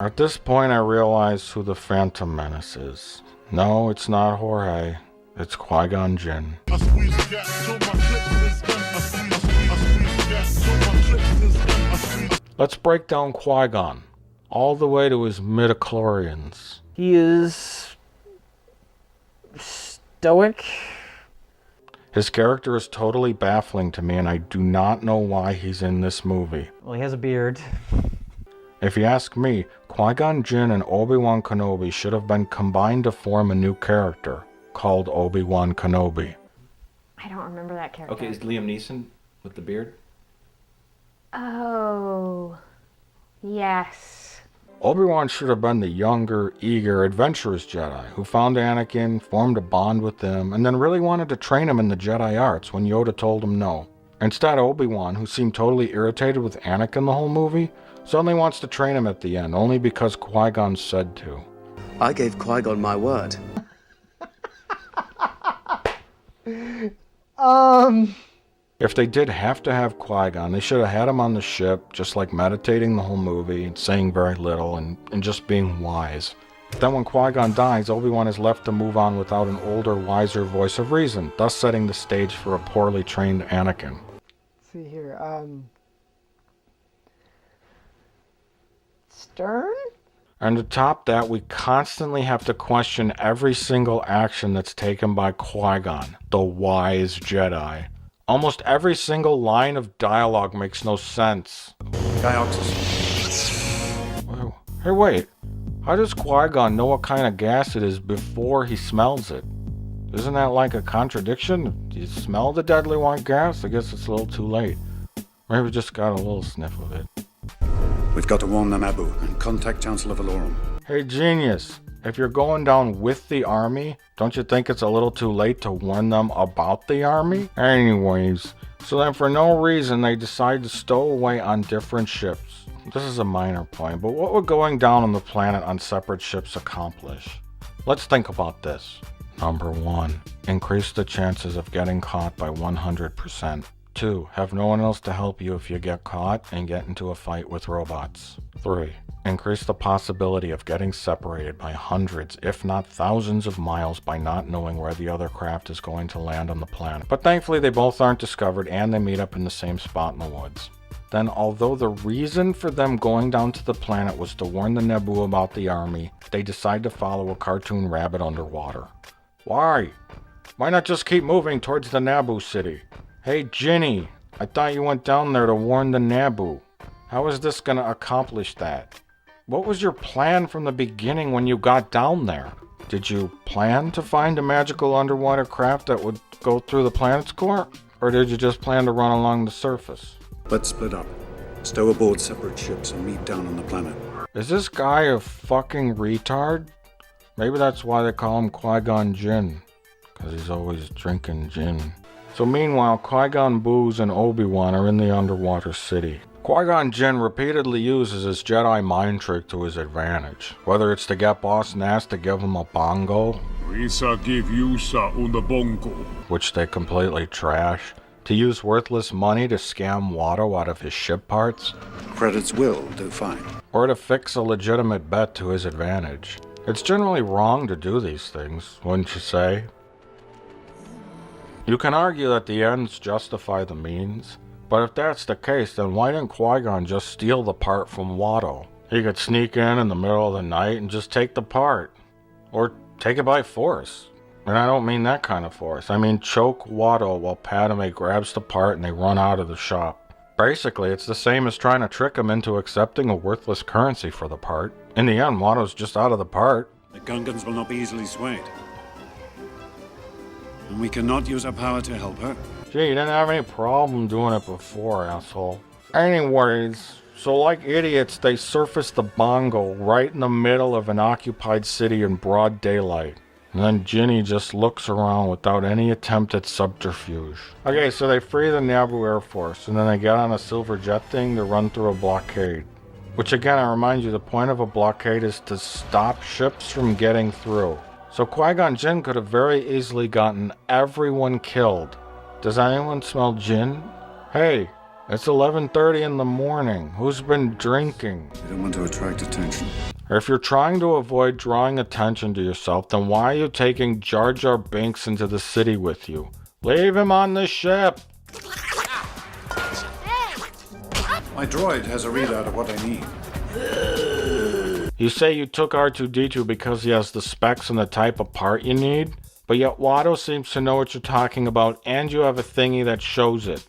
At this point, I realized who the Phantom Menace is. No, it's not Jorge. It's Qui-Gon Jinn. Let's break down Qui-Gon, all the way to his midichlorians. He is stoic. His character is totally baffling to me, and I do not know why he's in this movie. Well, he has a beard. If you ask me, Qui-Gon Jinn and Obi-Wan Kenobi should have been combined to form a new character called Obi-Wan Kenobi. I don't remember that character. Okay, is Liam Neeson with the beard? Oh, yes. Obi-Wan should have been the younger, eager, adventurous Jedi who found Anakin, formed a bond with him, and then really wanted to train him in the Jedi arts when Yoda told him no. Instead, Obi-Wan, who seemed totally irritated with Anakin the whole movie, suddenly wants to train him at the end, only because Qui-Gon said to. I gave Qui-Gon my word. If they did have to have Qui-Gon, they should have had him on the ship, just like meditating the whole movie, and saying very little, and just being wise. Then when Qui-Gon dies, Obi-Wan is left to move on without an older, wiser voice of reason, thus setting the stage for a poorly trained Anakin. Let's see here. Stern? And to top that, we constantly have to question every single action that's taken by Qui-Gon, the wise Jedi. Almost every single line of dialogue makes no sense. Whoa. Hey, wait. How does Qui-Gon know what kind of gas it is before he smells it? Isn't that like a contradiction? Do you smell the deadly white gas? I guess it's a little too late. Maybe we just got a little sniff of it. We've got to warn the Naboo and contact Chancellor Valorum. Hey, genius. If you're going down with the army, don't you think it's a little too late to warn them about the army? Anyways, so then for no reason they decide to stow away on different ships. This is a minor point, but what would going down on the planet on separate ships accomplish? Let's think about this. Number 1, increase the chances of getting caught by 100%. 2, have no one else to help you if you get caught and get into a fight with robots. 3, increase the possibility of getting separated by hundreds, if not thousands of miles by not knowing where the other craft is going to land on the planet. But thankfully they both aren't discovered and they meet up in the same spot in the woods. Then, although the reason for them going down to the planet was to warn the Naboo about the army, they decide to follow a cartoon rabbit underwater. Why? Why not just keep moving towards the Naboo city? Hey, Ginny, I thought you went down there to warn the Naboo. How is this gonna accomplish that? What was your plan from the beginning when you got down there? Did you plan to find a magical underwater craft that would go through the planet's core? Or did you just plan to run along the surface? Let's split up. Stow aboard separate ships and meet down on the planet. Is this guy a fucking retard? Maybe that's why they call him Qui-Gon Jinn. Because he's always drinking gin. So meanwhile, Qui-Gon Booze and Obi-Wan are in the underwater city. Qui-Gon Jinn repeatedly uses his Jedi mind trick to his advantage. Whether it's to get Boss Nass to give him a bongo, which they completely trash, to use worthless money to scam Watto out of his ship parts, Credits will do fine. or to fix a legitimate bet to his advantage. It's generally wrong to do these things, wouldn't you say? You can argue that the ends justify the means, but if that's the case, then why didn't Qui-Gon just steal the part from Watto? He could sneak in the middle of the night and just take the part. Or take it by force. And I don't mean that kind of force. I mean choke Watto while Padme grabs the part and they run out of the shop. Basically, it's the same as trying to trick him into accepting a worthless currency for the part. In the end, Watto's just out of the part. The Gungans will not be easily swayed. And we cannot use our power to help her. Gee, you didn't have any problem doing it before, asshole. Anyways, so like idiots, they surface the bongo right in the middle of an occupied city in broad daylight. And then Ginny just looks around without any attempt at subterfuge. Okay, so they free the Naboo Air Force, and then they get on a silver jet thing to run through a blockade. Which again, I remind you, the point of a blockade is to stop ships from getting through. So Qui-Gon Jinn could have very easily gotten everyone killed. Does anyone smell gin? Hey, It's 11:30 in the morning. Who's been drinking? You don't want to attract attention. If you're trying to avoid drawing attention to yourself, then why are you taking Jar Jar Binks into the city with you? Leave him on the ship! My droid has a readout of what I need. You say you took R2-D2 because he has the specs and the type of part you need, but yet Watto seems to know what you're talking about, and you have a thingy that shows it.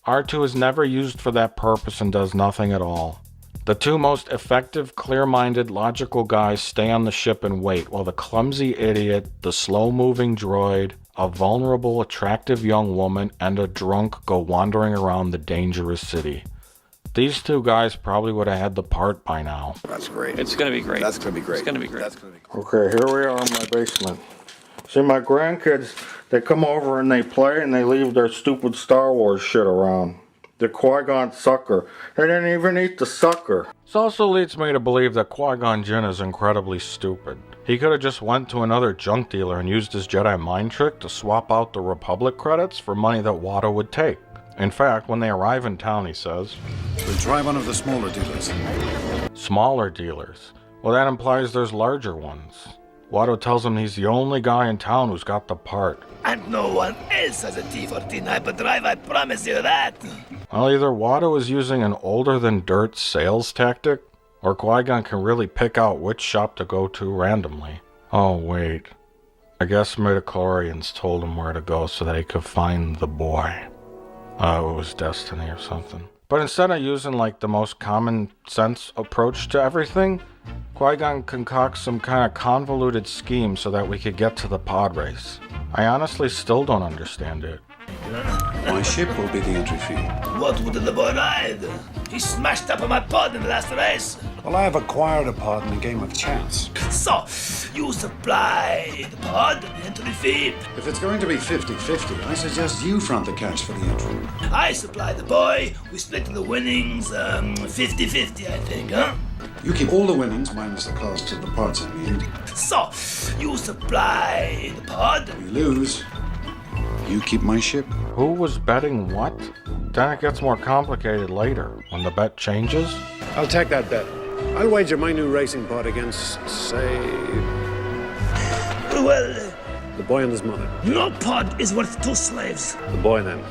R2 is never used for that purpose and does nothing at all. The two most effective, clear-minded, logical guys stay on the ship and wait, while the clumsy idiot, the slow-moving droid, a vulnerable, attractive young woman, and a drunk go wandering around the dangerous city. These two guys probably would have had the part by now. That's great. It's gonna be great. That's gonna be great. It's gonna be great. That's gonna be great. Okay, here we are in my basement. See, my grandkids, they come over and they play and they leave their stupid Star Wars shit around. The Qui-Gon sucker. They didn't even eat the sucker. This also leads me to believe that Qui-Gon Jinn is incredibly stupid. He could have just went to another junk dealer and used his Jedi mind trick to swap out the Republic credits for money that Watto would take. In fact, when they arrive in town, he says, We'll try one of the smaller dealers. smaller dealers. Well, that implies there's larger ones. Watto tells him he's the only guy in town who's got the part. And no one else has a T14 hyperdrive, I promise you that. Well, either Watto is using an older-than-dirt sales tactic, or Qui-Gon can really pick out which shop to go to randomly. Oh, wait. I guess midichlorians told him where to go so that he could find the boy. It was destiny or something. But instead of using like the most common sense approach to everything, Qui-Gon concocts some kind of convoluted scheme so that we could get to the pod race. I honestly still don't understand it. My ship will be the entry fee. What would the boy ride? He smashed up on my pod in the last race. Well, I have acquired a pod in a game of chance. So, you supply the pod, the entry fee. If it's going to be 50-50, I suggest you front the cash for the entry. I supply the boy. We split the winnings, 50-50, I think, huh? You keep all the winnings minus the cost of the parts in the end. So, you supply the pod. We lose. You keep my ship. Who was betting what? Then it gets more complicated later, when the bet changes. I'll take that bet. I'll wager my new racing pod against, say, Well, the boy and his mother. your pod is worth 2 slaves. The boy then.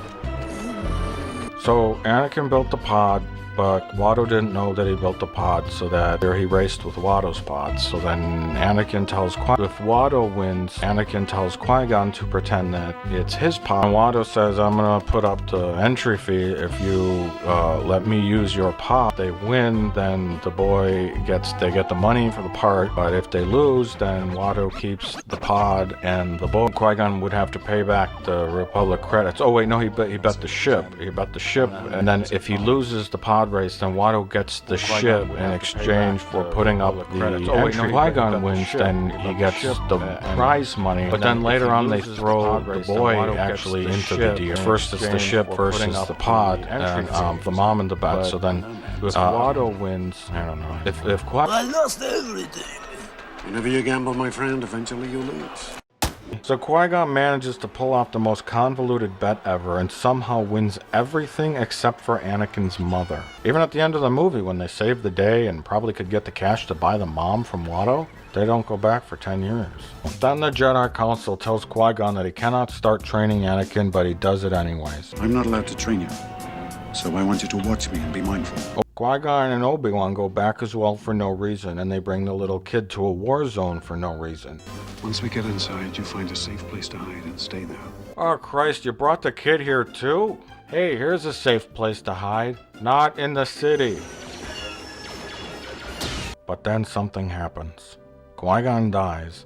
So Anakin built the pod, but Watto didn't know that he built the pod, so that he raced with Watto's pod. So then Anakin tells if Watto wins, Anakin tells Qui-Gon to pretend that it's his pod. And Watto says, I'm gonna put up the entry fee if you let me use your pod. They win, then the boy they get the money for the part, but if they lose, then Watto keeps the pod and the boy. Qui-Gon would have to pay back the Republic credits. Oh wait, no, he bet the ship. He bet the ship, and then if he loses the pod race, then Watto gets the ship in exchange for putting up the entry. Qui-Gon wins, then he gets the prize money. But then later on, they throw the boy actually into the deal. First it's the ship versus the pod, and the mom in the bet. So then if Watto wins, I don't know. If I lost everything. Whenever you gamble, my friend, eventually you lose. So Qui-Gon manages to pull off the most convoluted bet ever and somehow wins everything except for Anakin's mother. Even at the end of the movie, when they save the day and probably could get the cash to buy the mom from Watto, they don't go back for 10 years. Then the Jedi Council tells Qui-Gon that he cannot start training Anakin, but he does it anyways. I'm not allowed to train you, so I want you to watch me and be mindful. Qui-Gon and Obi-Wan go back as well for no reason, and they bring the little kid to a war zone for no reason. Once we get inside, you find a safe place to hide and stay there. Oh Christ, you brought the kid here too? Hey, here's a safe place to hide. Not in the city. But then something happens. Qui-Gon dies,